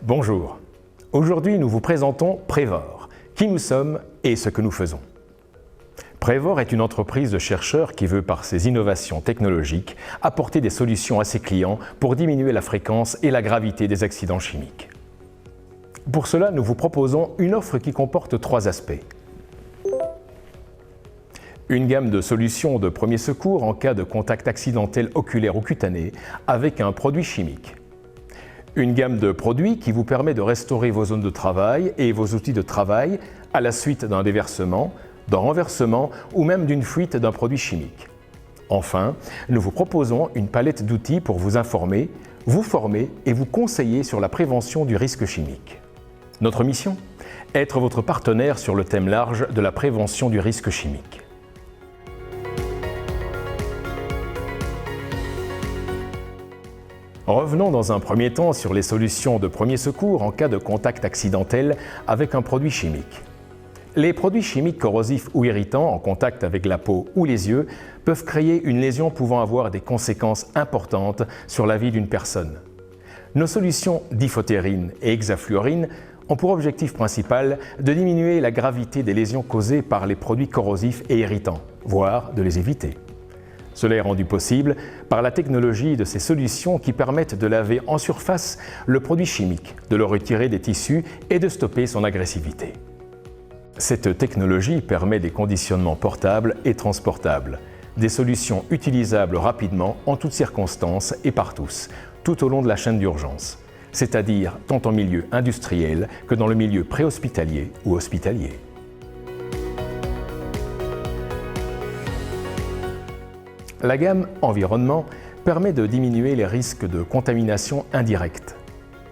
Bonjour. Aujourd'hui, nous vous présentons Prévor, qui nous sommes et ce que nous faisons. Prévor est une entreprise de chercheurs qui veut, par ses innovations technologiques, apporter des solutions à ses clients pour diminuer la fréquence et la gravité des accidents chimiques. Pour cela, nous vous proposons une offre qui comporte 3 aspects. Une gamme de solutions de premier secours en cas de contact accidentel oculaire ou cutané avec un produit chimique. Une gamme de produits qui vous permet de restaurer vos zones de travail et vos outils de travail à la suite d'un déversement, d'un renversement ou même d'une fuite d'un produit chimique. Enfin, nous vous proposons une palette d'outils pour vous informer, vous former et vous conseiller sur la prévention du risque chimique. Notre mission ? Être votre partenaire sur le thème large de la prévention du risque chimique. Revenons dans un premier temps sur les solutions de premier secours en cas de contact accidentel avec un produit chimique. Les produits chimiques corrosifs ou irritants en contact avec la peau ou les yeux peuvent créer une lésion pouvant avoir des conséquences importantes sur la vie d'une personne. Nos solutions diphtérine et hexafluorine ont pour objectif principal de diminuer la gravité des lésions causées par les produits corrosifs et irritants, voire de les éviter. Cela est rendu possible par la technologie de ces solutions qui permettent de laver en surface le produit chimique, de le retirer des tissus et de stopper son agressivité. Cette technologie permet des conditionnements portables et transportables, des solutions utilisables rapidement en toutes circonstances et par tous, tout au long de la chaîne d'urgence, c'est-à-dire tant en milieu industriel que dans le milieu préhospitalier ou hospitalier. La gamme Environnement permet de diminuer les risques de contamination indirecte.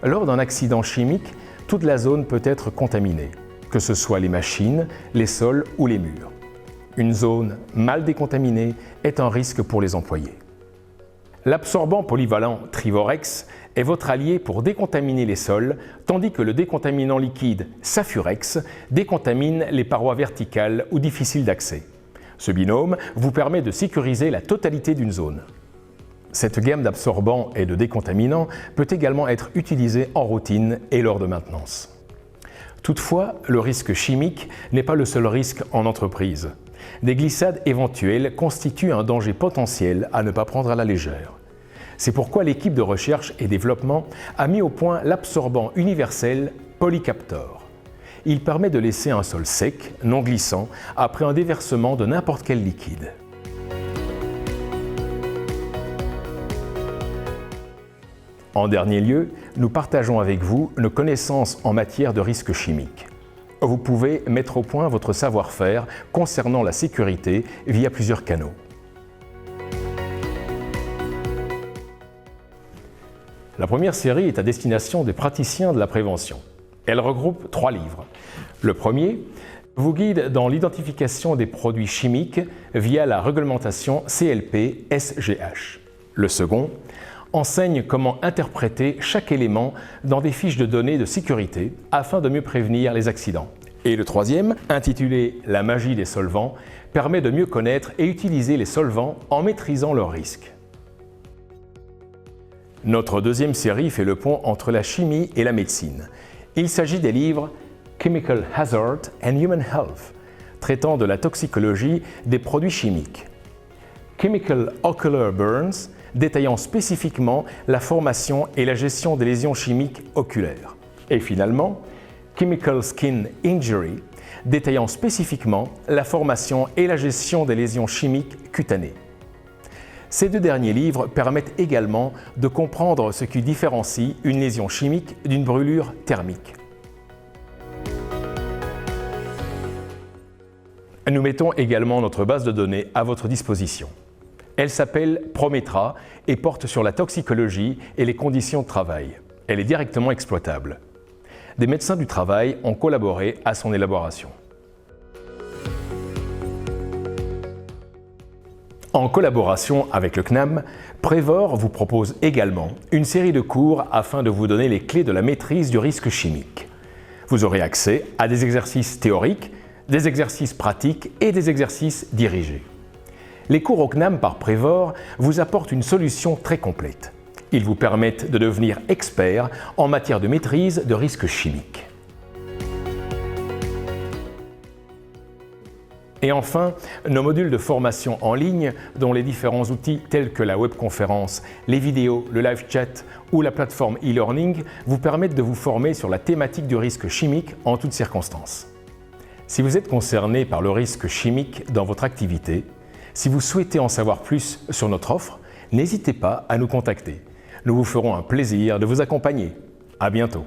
Lors d'un accident chimique, toute la zone peut être contaminée, que ce soit les machines, les sols ou les murs. Une zone mal décontaminée est un risque pour les employés. L'absorbant polyvalent Trivorex est votre allié pour décontaminer les sols, tandis que le décontaminant liquide Safurex décontamine les parois verticales ou difficiles d'accès. Ce binôme vous permet de sécuriser la totalité d'une zone. Cette gamme d'absorbants et de décontaminants peut également être utilisée en routine et lors de maintenance. Toutefois, le risque chimique n'est pas le seul risque en entreprise. Des glissades éventuelles constituent un danger potentiel à ne pas prendre à la légère. C'est pourquoi l'équipe de recherche et développement a mis au point l'absorbant universel Polycaptor. Il permet de laisser un sol sec, non glissant, après un déversement de n'importe quel liquide. En dernier lieu, nous partageons avec vous nos connaissances en matière de risques chimiques. Vous pouvez mettre au point votre savoir-faire concernant la sécurité via plusieurs canaux. La première série est à destination des praticiens de la prévention. Elle regroupe 3 livres. Le premier vous guide dans l'identification des produits chimiques via la réglementation CLP-SGH. Le second enseigne comment interpréter chaque élément dans des fiches de données de sécurité afin de mieux prévenir les accidents. Et le troisième, intitulé « La magie des solvants », permet de mieux connaître et utiliser les solvants en maîtrisant leurs risques. Notre deuxième série fait le pont entre la chimie et la médecine. Il s'agit des livres Chemical Hazard and Human Health, traitant de la toxicologie des produits chimiques. Chemical Ocular Burns, détaillant spécifiquement la formation et la gestion des lésions chimiques oculaires. Et finalement, Chemical Skin Injury, détaillant spécifiquement la formation et la gestion des lésions chimiques cutanées. Ces 2 derniers livres permettent également de comprendre ce qui différencie une lésion chimique d'une brûlure thermique. Nous mettons également notre base de données à votre disposition. Elle s'appelle Prometra et porte sur la toxicologie et les conditions de travail. Elle est directement exploitable. Des médecins du travail ont collaboré à son élaboration. En collaboration avec le CNAM, Prévor vous propose également une série de cours afin de vous donner les clés de la maîtrise du risque chimique. Vous aurez accès à des exercices théoriques, des exercices pratiques et des exercices dirigés. Les cours au CNAM par Prévor vous apportent une solution très complète. Ils vous permettent de devenir expert en matière de maîtrise de risques chimiques. Et enfin, nos modules de formation en ligne, dont les différents outils tels que la webconférence, les vidéos, le live chat ou la plateforme e-learning vous permettent de vous former sur la thématique du risque chimique en toutes circonstances. Si vous êtes concerné par le risque chimique dans votre activité, si vous souhaitez en savoir plus sur notre offre, n'hésitez pas à nous contacter. Nous vous ferons un plaisir de vous accompagner. À bientôt.